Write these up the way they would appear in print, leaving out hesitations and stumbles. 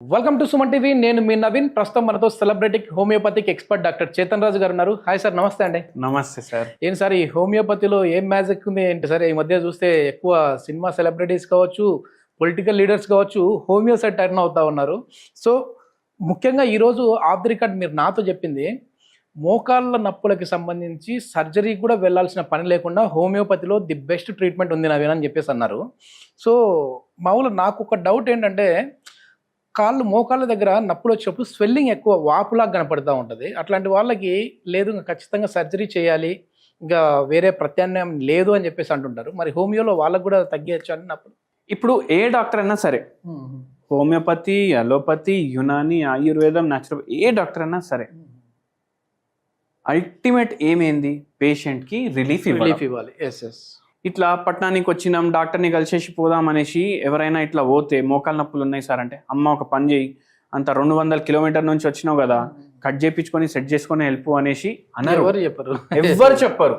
Welcome to Suman TV. నేను మీ నవీన్. ప్రస్తుతం మనతో సెలబ్రిటిక్ హోమియోపతిక్ ఎక్స్పర్ట్ డాక్టర్ చేతన్ రాజు గారు ఉన్నారు. హాయ్ సార్, నమస్తే అండి. నమస్తే సార్. ఏం సార్, ఈ హోమియోపతిలో ఏం మ్యాజిక్ ఉంది ఏంటి సార్? ఈ మధ్య చూస్తే ఎక్కువ సినిమా సెలబ్రిటీస్ కావచ్చు, పొలిటికల్ లీడర్స్ కావచ్చు, హోమియో సైడ్ టర్న్ అవుతా ఉన్నారు. సో ముఖ్యంగా ఈరోజు ఆఫ్ ది రికార్డ్ మీరు నాతో చెప్పింది, మోకాళ్ళ నొప్పులకి సంబంధించి సర్జరీ కూడా వెళ్ళాల్సిన పని లేకుండా హోమియోపతిలో ది బెస్ట్ ట్రీట్మెంట్ ఉంది నవీన్ అని చెప్పేసి అన్నారు. సో మామూలుగా నాకు ఒక డౌట్ ఏంటంటే, మోకాళ్ళ దగ్గర నొప్పులు వచ్చినప్పుడు స్వెల్లింగ్ ఎక్కువ వాపులాగా కనపడుతూ ఉంటుంది. అట్లాంటి వాళ్ళకి లేదు ఇంకా ఖచ్చితంగా సర్జరీ చేయాలి, ఇంకా వేరే ప్రత్యామ్నాయం లేదు అని చెప్పేసి అంటుంటారు. మరి హోమియోలో వాళ్ళకు కూడా తగ్గచ్చు అని నప్పుడు ఇప్పుడు ఏ డాక్టర్ అయినా సరే, హోమియోపతి, అలోపతి, యునాని, ఆయుర్వేదం, న్యాచురల్, ఏ డాక్టర్ అయినా సరే, అల్టిమేట్ ఏమేంది? పేషెంట్కి రిలీఫ్ ఇవ్వాలి. ఇట్లా పట్టణానికి వచ్చినాం, డాక్టర్ని కలిసేసి పోదాం అనేసి ఎవరైనా ఇట్లా పోతే మోకాలు నొప్పులు ఉన్నాయి సార్ అంటే, అమ్మ ఒక పని చేయి, అంత 200 కిలోమీటర్ నుంచి వచ్చినావు కదా, కట్ చేయించుకొని సెట్ చేసుకొని వెళ్ళిపో అనేసి అన్నారు. ఎవరు చెప్పరు.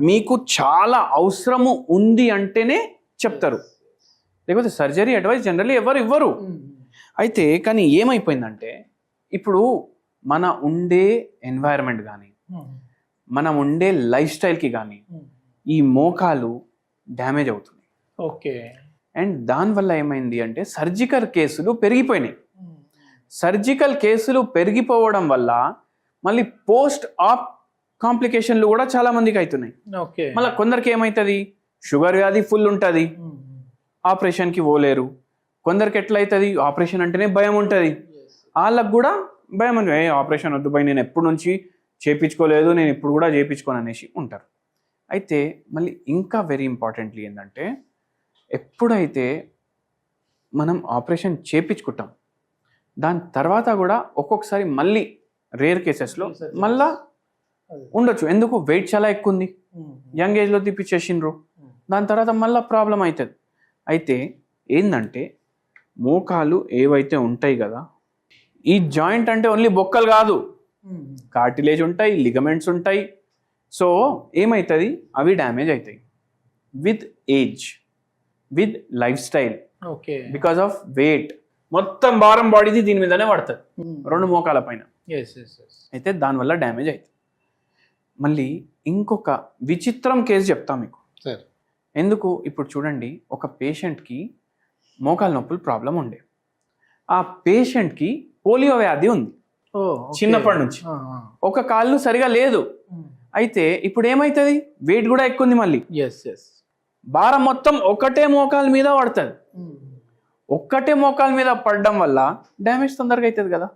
మీకు చాలా అవసరము ఉంది అంటేనే చెప్తారు, లేకపోతే సర్జరీ అడ్వైస్ జనరల్లీ ఎవరు ఇవ్వరు. అయితే కానీ ఏమైపోయిందంటే, ఇప్పుడు మన ఉండే ఎన్వైరన్మెంట్ కానీ, మనం ఉండే లైఫ్ స్టైల్కి కానీ ఈ మోకాలు డ్యామేజ్ అవుతుంది. ఓకే. అండ్ దానివల్ల ఏమైంది అంటే, సర్జికల్ కేసులు పెరిగిపోయినాయి. సర్జికల్ కేసులు పెరిగిపోవడం వల్ల మళ్ళీ పోస్ట్ ఆప్ కాంప్లికేషన్లు కూడా చాలా మందికి అవుతున్నాయి. ఓకే. మళ్ళీ కొందరికి ఏమవుతుంది, షుగర్ వ్యాధి ఫుల్ ఉంటుంది, ఆపరేషన్కి పోలేరు. కొందరికి ఎట్లయితుంది, ఆపరేషన్ అంటేనే భయం ఉంటుంది, వాళ్ళకు కూడా భయం ఉంది, ఆపరేషన్ వద్దు భయ, నేను ఎప్పటి నుంచి చేయించుకోలేదు, నేను ఇప్పుడు కూడా చేయించుకోను అనేసి ఉంటారు. అయితే మళ్ళీ ఇంకా వెరీ ఇంపార్టెంట్లీ ఏంటంటే, ఎప్పుడైతే మనం ఆపరేషన్ చేయించుకుంటాం, దాని తర్వాత కూడా ఒక్కొక్కసారి మళ్ళీ రేర్ కేసెస్లో మళ్ళా ఉండొచ్చు. ఎందుకు, వెయిట్ చాలా ఎక్కువ ఉంది, యంగ్ ఏజ్లో తీపిచ్చేసిండ్రు, దాని తర్వాత మళ్ళీ ప్రాబ్లం అవుతుంది. అయితే ఏంటంటే, మోకాలు ఏవైతే ఉంటాయి కదా, ఈ జాయింట్ అంటే ఓన్లీ బొక్కలు కాదు, కార్టిలేజ్ ఉంటాయి, లిగమెంట్స్ ఉంటాయి. సో ఏమవుతుంది, అవి డ్యామేజ్ అవుతాయి with age, with life style, okay, because of weight. మొత్తం భారం బాడీది దీని మీదనే పడుతుంది, రెండు మోకాల పైన. అయితే దానివల్ల డ్యామేజ్ అవుతుంది. మళ్ళీ ఇంకొక విచిత్రం కేసు చెప్తా మీకు. ఎందుకు, ఇప్పుడు చూడండి, ఒక పేషెంట్కి మోకాల నొప్పులు ప్రాబ్లం ఉండే, ఆ పేషెంట్కి పోలియో వ్యాధి ఉంది చిన్నప్పటి నుంచి, ఒక కాళ్ళు సరిగా లేదు. అయితే ఇప్పుడు ఏమవుతుంది, వెయిట్ కూడా ఎక్కువ ఉంది, మళ్ళీ భారం మొత్తం ఒకటే మోకాల మీద పడుతుంది. ఒక్కటే మోకాల మీద పడడం వల్ల డ్యామేజ్ తొందరగా అవుతుంది కదా.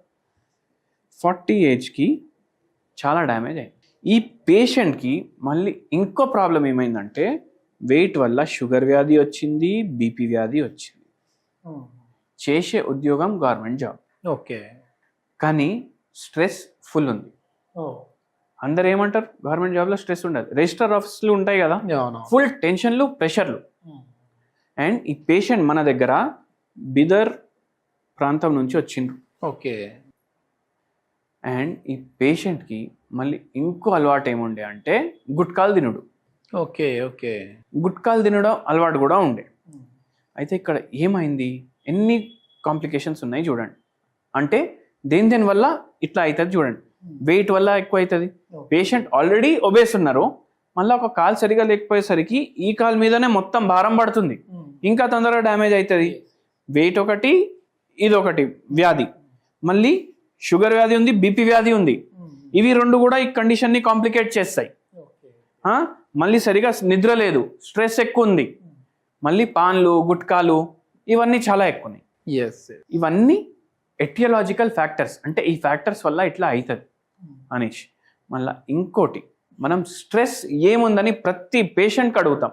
40 ఏజ్కి చాలా డ్యామేజ్ అయింది. ఈ పేషెంట్కి మళ్ళీ ఇంకో ప్రాబ్లం ఏమైందంటే, వెయిట్ వల్ల షుగర్ వ్యాధి వచ్చింది, బీపీ వ్యాధి వచ్చింది. చేసే ఉద్యోగం గవర్నమెంట్ జాబ్, ఓకే, కానీ స్ట్రెస్ ఫుల్ ఉంది. అందరు ఏమంటారు, గవర్నమెంట్ జాబ్లో స్ట్రెస్ ఉండదు, రిజిస్టర్ ఆఫీసులు ఉంటాయి కదా, ఫుల్ టెన్షన్లు, ప్రెషర్లు. అండ్ ఈ పేషెంట్ మన దగ్గర బిదర్ ప్రాంతం నుంచి వచ్చిండ్రు. ఓకే. అండ్ ఈ పేషెంట్కి మళ్ళీ ఇంకో అలవాటు ఏముండే అంటే, గుట్కాలు తినుడు. ఓకే. ఓకే. గుట్కాలు తినడం అలవాటు కూడా ఉండే. అయితే ఇక్కడ ఏమైంది, ఎన్ని కాంప్లికేషన్స్ ఉన్నాయి చూడండి. అంటే దేని వల్ల ఇట్లా అవుతుంది చూడండి. వెయిట్ వల్ల ఎక్కువ అవుతుంది, పేషెంట్ ఆల్రెడీ ఒబేస్ ఉన్నారు, మళ్ళీ ఒక కాలు సరిగా లేకపోయేసరికి ఈ కాలు మీదనే మొత్తం భారం పడుతుంది, ఇంకా తొందరగా డ్యామేజ్ అవుతుంది. వెయిట్ ఒకటి, ఇది ఒకటి వ్యాధి, మళ్ళీ షుగర్ వ్యాధి ఉంది, బీపీ వ్యాధి ఉంది. ఇవి రెండు కూడా ఈ కండిషన్ని కాంప్లికేట్ చేస్తాయి. మళ్ళీ సరిగా నిద్ర లేదు, స్ట్రెస్ ఎక్కువ ఉంది, మళ్ళీ పాన్లు, గుట్కాలు, ఇవన్నీ చాలా ఎక్కువ ఉన్నాయి. ఇవన్నీ ఎటియాలజికల్ ఫ్యాక్టర్స్, అంటే ఈ ఫ్యాక్టర్స్ వల్ల ఇట్లా అవుతుంది అనేసి. మళ్ళీ ఇంకోటి, మనం స్ట్రెస్ ఏముందని ప్రతి పేషెంట్కి అడుగుతాం.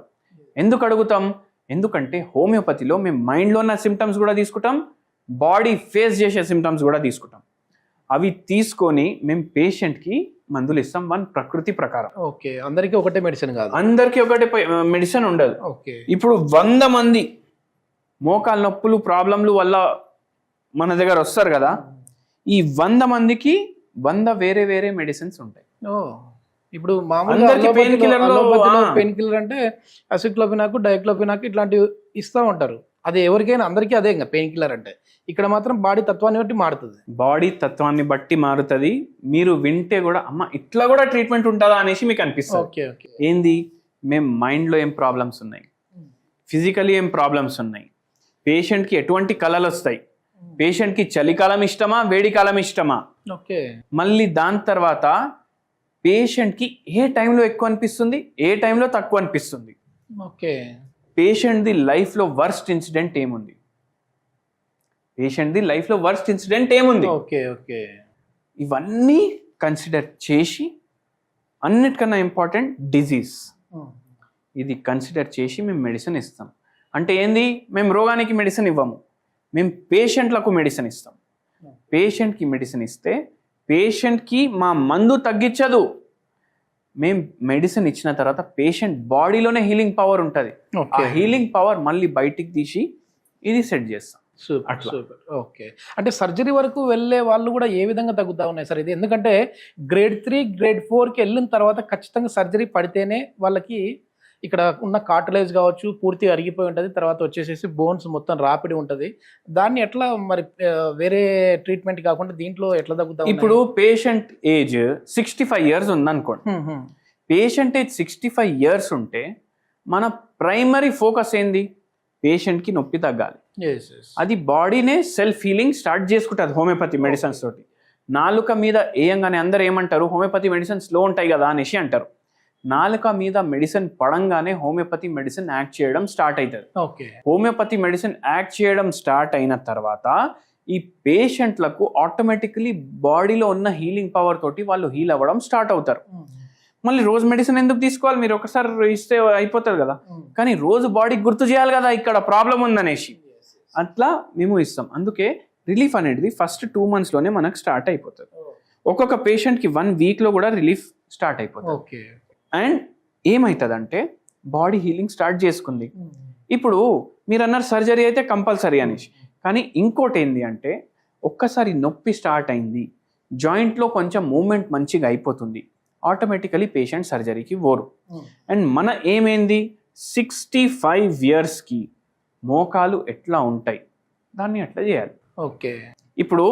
ఎందుకు అడుగుతాం, ఎందుకంటే హోమియోపతిలో మేము మైండ్లో ఉన్న సిమ్టమ్స్ కూడా తీసుకుంటాం, బాడీ ఫేస్ చేసే సిమ్టమ్స్ కూడా తీసుకుంటాం. అవి తీసుకొని మేము పేషెంట్కి మందులు ఇస్తాం, ప్రకృతి ప్రకారం. ఓకే. అందరికీ ఒకటే మెడిసిన్ కాదు, అందరికీ ఒకటే మెడిసిన్ ఉండదు. ఓకే. ఇప్పుడు 100 మంది మోకాల నొప్పులు ప్రాబ్లంలు వల్ల మన దగ్గర వస్తారు కదా, ఈ 100 మందికి 100 వేరే వేరే మెడిసిన్స్ ఉంటాయి. ఇప్పుడు మామూలుగా పెయిన్ కిల్లర్ అంటే అసిక్లోఫినాక్, డైక్లోఫినాక్ ఇట్లాంటివి ఇస్తూ ఉంటారు. అది ఎవరికైనా అందరికీ అదే ఇంకా పెయిన్ కిల్లర్ అంటే. ఇక్కడ మాత్రం బాడీ తత్వాన్ని బట్టి మారుతుంది. బాడీ తత్వాన్ని బట్టి మారుతుంది. మీరు వింటే కూడా అమ్మ ఇట్లా కూడా ట్రీట్మెంట్ ఉంటుందా అనేసి మీకు అనిపిస్తుంది. Okay okay. ఏంది, మేము మైండ్లో ఏం ప్రాబ్లమ్స్ ఉన్నాయి, ఫిజికలీ ఏం ప్రాబ్లమ్స్ ఉన్నాయి, పేషెంట్కి ఎటువంటి కళలు వస్తాయి, పేషెంట్కి చలికాలం ఇష్టమా వేడికాలం ఇష్టమా, ఓకే, మళ్ళీ దాని తర్వాత పేషెంట్కి ఏ టైంలో ఎక్కువ అనిపిస్తుంది ఏ టైంలో తక్కువ అనిపిస్తుంది, ఓకే, పేషెంట్ది లైఫ్లో వర్స్ట్ ఇన్సిడెంట్ ఏముంది, పేషెంట్ది లైఫ్లో వర్స్ట్ ఇన్సిడెంట్ ఏముంది, ఓకే ఓకే, ఇవన్నీ కన్సిడర్ చేసి అన్నిటికన్నా ఇంపార్టెంట్ డిజీజ్, ఇది కన్సిడర్ చేసి మేము మెడిసిన్ ఇస్తాం. అంటే ఏంది, మేము రోగానికి మెడిసిన్ ఇవ్వము, మేము పేషెంట్లకు మెడిసిన్ ఇస్తాం. పేషెంట్కి మెడిసిన్ ఇస్తే పేషెంట్కి మా మందు తగ్గించదు, మేము మెడిసిన్ ఇచ్చిన తర్వాత పేషెంట్ బాడీలోనే హీలింగ్ పవర్ ఉంటుంది. ఆ హీలింగ్ పవర్ మళ్ళీ బయటికి తీసి ఇది సెట్ చేస్తాం. Super super. ఓకే, అంటే సర్జరీ వరకు వెళ్ళే వాళ్ళు కూడా ఏ విధంగా తగ్గుతా ఉన్నాయి సార్ ఇది? ఎందుకంటే గ్రేడ్ 3 గ్రేడ్ 4కి వెళ్ళిన తర్వాత ఖచ్చితంగా సర్జరీ పడితేనే వాళ్ళకి ఇక్కడ ఉన్న కార్టిలేజ్ కావచ్చు పూర్తిగా అరిగిపోయి ఉంటుంది, తర్వాత వచ్చేసేసి బోన్స్ మొత్తం రాపిడి ఉంటుంది. దాన్ని ఎట్లా మరి వేరే ట్రీట్మెంట్ కాకుండా దీంట్లో ఎట్లా తగ్గుతా? ఇప్పుడు పేషెంట్ ఏజ్ 65 years ఉందనుకోండి, పేషెంట్ ఏజ్ 65 years ఉంటే మన ప్రైమరీ ఫోకస్ ఏంది, పేషెంట్కి నొప్పి తగ్గాలి. అది బాడీనే సెల్ఫ్ హీలింగ్ స్టార్ట్ చేసుకుంటుంది హోమియోపతి మెడిసిన్స్ తోటి. నాలుక మీద వేయంగానే అందరు ఏమంటారు, హోమియోపతి మెడిసిన్స్ స్లో ఉంటాయి కదా అనేసి అంటారు. నాలుక మీద మెడిసిన్ పడంగానే హోమియోపతి మెడిసిన్ యాక్ట్ చేయడం స్టార్ట్ అవుతుంది. ఓకే, హోమియోపతి మెడిసిన్ యాక్ట్ చేయడం స్టార్ట్ అయిన తర్వాత ఈ పేషెంట్లకు ఆటోమేటికలీ బాడీలో ఉన్న హీలింగ్ పవర్ తోటి వాళ్ళు హీల్ అవ్వడం స్టార్ట్ అవుతారు. మళ్ళీ రోజు మెడిసిన్ ఎందుకు తీసుకోవాలి, మీరు ఒకసారి ఇస్తే అయిపోతుంది కదా, కానీ రోజు బాడీకి గుర్తు చేయాలి కదా ఇక్కడ ప్రాబ్లం ఉందనేసి, అట్లా మేము ఇస్తాం. అందుకే రిలీఫ్ అనేది ఫస్ట్ 2 monthsలోనే మనకు స్టార్ట్ అయిపోతుంది. ఒక్కొక్క పేషెంట్కి 1 weekలో కూడా రిలీఫ్ స్టార్ట్ అయిపోతుంది. ఓకే, అండ్ ఏమవుతుందంటే బాడీ హీలింగ్ స్టార్ట్ చేసుకుంది. ఇప్పుడు మీరు అన్నారు సర్జరీ అయితే కంపల్సరీ అనేసి, కానీ ఇంకోటి ఏంటి అంటే ఒక్కసారి నొప్పి స్టార్ట్ అయింది, జాయింట్లో కొంచెం మూమెంట్ మంచిగా అయిపోతుంది, ఆటోమేటికలీ పేషెంట్ సర్జరీకి పోరు. అండ్ మన ఏమైంది, 65 yearsకి మోకాలు ఎట్లా ఉంటాయి దాన్ని అట్లా చేయాలి. ఓకే, ఇప్పుడు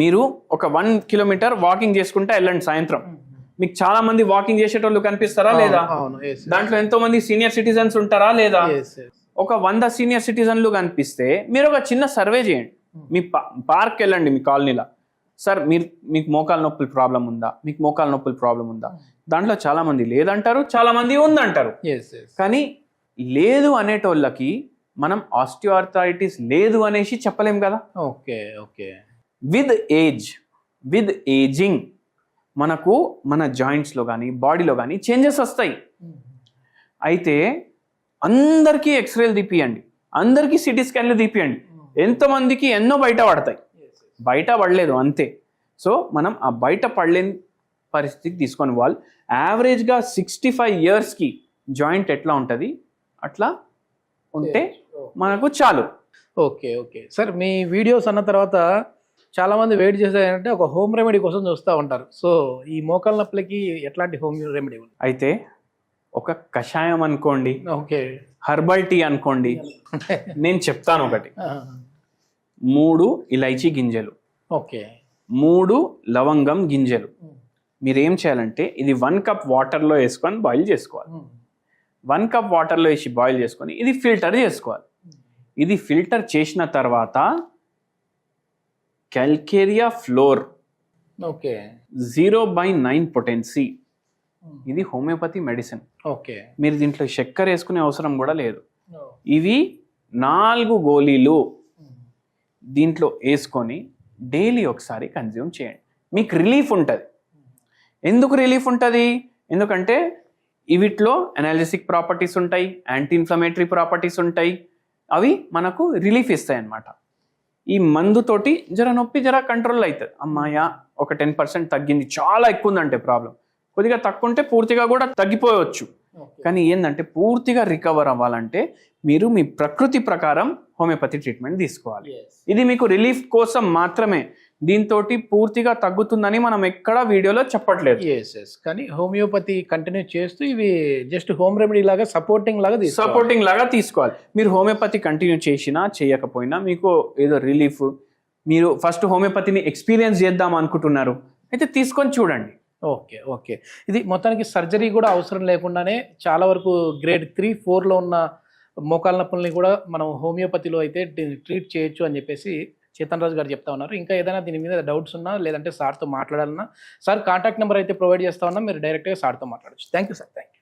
మీరు ఒక 1 kilometer వాకింగ్ చేసుకుంటే వెళ్ళండి సాయంత్రం, మీకు చాలా మంది వాకింగ్ చేసేటోళ్ళు కనిపిస్తారా లేదా? దాంట్లో ఎంతో మంది సీనియర్ సిటిజన్స్ ఉంటారా లేదా? ఒక 100 senior citizenలు కనిపిస్తే మీరు ఒక చిన్న సర్వే చేయండి, మీ పార్క్ వెళ్ళండి మీ కాలనీలో, సార్ మీకు మోకాలు నొప్పుల ప్రాబ్లం ఉందా, మీకు మోకాలు నొప్పుల ప్రాబ్లం ఉందా? దాంట్లో చాలా మంది లేదంటారు, చాలా మంది ఉందంటారు. కానీ లేదు అనేటోళ్ళకి మనం ఆస్టియోఆర్థరైటిస్ లేదు అనేసి చెప్పలేం కదా. ఓకే ఓకే, విత్ ఏజింగ్ మనకు మన జాయింట్స్లో కానీ బాడీలో కానీ చేంజెస్ వస్తాయి. అయితే అందరికీ ఎక్స్రేలు తీపియండి, అందరికీ సిటీ స్కాన్లు తీపియండి, ఎంతోమందికి ఎన్నో బయట పడతాయి, బయట పడలేదు అంతే. సో మనం ఆ బయట పడలేని పరిస్థితికి తీసుకొని వాళ్ళు యావరేజ్గా 65 yearsకి జాయింట్ ఎట్లా ఉంటుంది అట్లా ఉంటే మనకు చాలు. ఓకే ఓకే సార్, మీ వీడియోస్ అన్న తర్వాత చాలా మంది వెయిట్ చేసేదంటే ఒక హోమ్ రెమెడీ కోసం చూస్తూ ఉంటారు. సో ఈ మోకాల నొప్పులకి ఎట్లాంటి హోమ్ రెమెడీ ఉంది? అయితే ఒక కషాయం అనుకోండి, ఓకే, హర్బల్ టీ అనుకోండి, నేను చెప్తాను ఒకటి. 3 ఇలైచీ గింజలు, ఓకే, 3 లవంగం గింజలు. మీరు ఏం చేయాలంటే ఇది 1 cup వాటర్లో వేసుకొని బాయిల్ చేసుకోవాలి. 1 cup వాటర్లో వేసి బాయిల్ చేసుకొని ఇది ఫిల్టర్ చేసుకోవాలి. ఇది ఫిల్టర్ చేసిన తర్వాత క్యాల్కేరియా ఫ్లోర్, ఓకే, 0/9 పొటెన్సీ, ఇది హోమియోపతి మెడిసిన్. ఓకే, మీరు దీంట్లో చక్కెర వేసుకునే అవసరం కూడా లేదు. ఇవి 4 గోళీలు దీంట్లో వేసుకొని డైలీ ఒకసారి కన్జ్యూమ్ చేయండి, మీకు రిలీఫ్ ఉంటుంది. ఎందుకు రిలీఫ్ ఉంటుంది? ఎందుకంటే వీటిలో ఎనాలిసిక్ ప్రాపర్టీస్ ఉంటాయి, యాంటీ ఇన్ఫ్లమేటరీ ప్రాపర్టీస్ ఉంటాయి, అవి మనకు రిలీఫ్ ఇస్తాయి అన్నమాట. ఈ మందుతోటి జర నొప్పి జర కంట్రోల్ అవుతుంది. అమ్మాయ ఒక 10% తగ్గింది, చాలా ఎక్కువ ఉందంటే ప్రాబ్లం, కొద్దిగా తక్కువ ఉంటే పూర్తిగా కూడా తగ్గిపోవచ్చు. కానీ ఏంటంటే పూర్తిగా రికవర్ అవ్వాలంటే మీరు మీ ప్రకృతి ప్రకారం హోమియోపతి ట్రీట్మెంట్ తీసుకోవాలి. ఇది మీకు రిలీఫ్ కోసం మాత్రమే, దీంతో పూర్తిగా తగ్గుతుందని మనం ఎక్కడ వీడియోలో చెప్పట్లేదు. ఎస్ కానీ హోమియోపతి కంటిన్యూ చేస్తూ ఇవి జస్ట్ హోమ్ రెమెడీ లాగా సపోర్టింగ్ లాగా సపోర్టింగ్ లాగా తీసుకోవాలి. మీరు హోమియోపతి కంటిన్యూ చేసినా చేయకపోయినా మీకు ఏదో రిలీఫ్, మీరు ఫస్ట్ హోమియోపతిని ఎక్స్పీరియన్స్ చేద్దాం అనుకుంటున్నారు అయితే తీసుకొని చూడండి. ఓకే ఇది మొత్తానికి సర్జరీ కూడా అవసరం లేకుండానే చాలా వరకు గ్రేడ్ 3, 4లో ఉన్న మోకాళ్ళ నొప్పుల్ని కూడా మనం హోమియోపతిలో అయితే ట్రీట్ చేయొచ్చు అని చెప్పేసి చేతన్ రాజు గారు చెప్తా ఉన్నారు. ఇంకా ఏదైనా దీని మీద డౌట్స్ ఉన్నా లేదంటే సార్తో మాట్లాడాలన్నా సార్ కాంటాక్ట్ నెంబర్ అయితే ప్రొవైడ్ చేస్తా ఉన్నా, మీరు డైరెక్ట్గా సార్తో మాట్లాడచ్చు. Thank you sir. Thank you.